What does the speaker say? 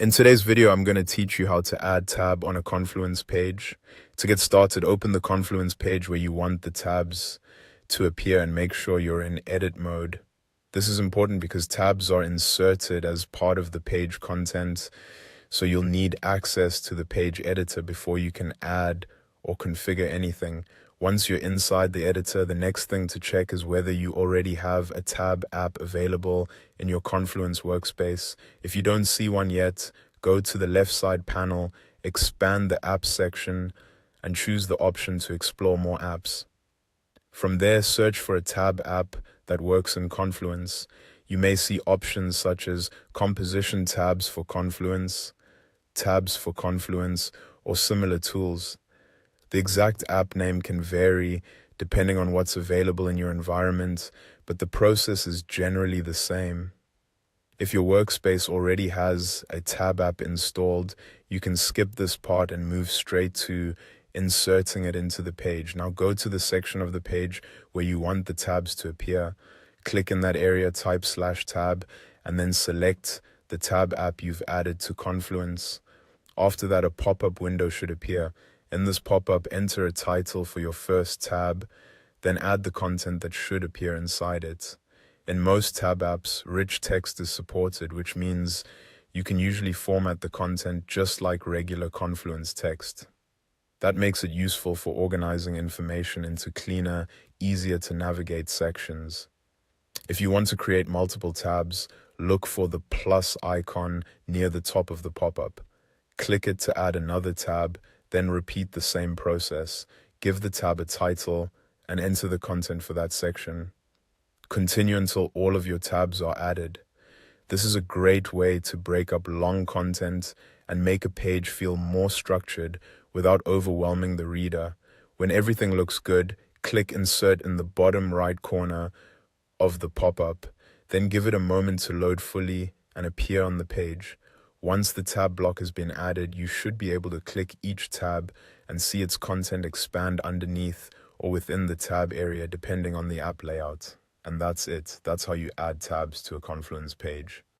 In today's video, I'm going to teach you how to add tab on a Confluence page. To get started, open the Confluence page where you want the tabs to appear and make sure you're in edit mode. This is important because tabs are inserted as part of the page content, so you'll need access to the page editor before you can add or configure anything. Once you're inside the editor, the next thing to check is whether you already have a tab app available in your Confluence workspace. If you don't see one yet, go to the left side panel, expand the apps section, and choose the option to explore more apps. From there, search for a tab app that works in Confluence. You may see options such as composition tabs for Confluence, tabs for Confluence, or similar tools. The exact app name can vary depending on what's available in your environment, but the process is generally the same. If your workspace already has a tab app installed, you can skip this part and move straight to inserting it into the page. Now go to the section of the page where you want the tabs to appear. Click in that area, type /tab, and then select the tab app you've added to Confluence. After that, a pop-up window should appear. In this pop-up, enter a title for your first tab, then add the content that should appear inside it. In most tab apps, rich text is supported, which means you can usually format the content just like regular Confluence text. That makes it useful for organizing information into cleaner, easier to navigate sections. If you want to create multiple tabs, look for the plus icon near the top of the pop-up. Click it to add another tab, then repeat the same process. Give the tab a title and enter the content for that section. Continue until all of your tabs are added. This is a great way to break up long content and make a page feel more structured without overwhelming the reader. When everything looks good, click Insert in the bottom right corner of the pop-up, then give it a moment to load fully and appear on the page. Once the tab block has been added, you should be able to click each tab and see its content expand underneath or within the tab area depending on the app layout. And that's it. That's how you add tabs to a Confluence page.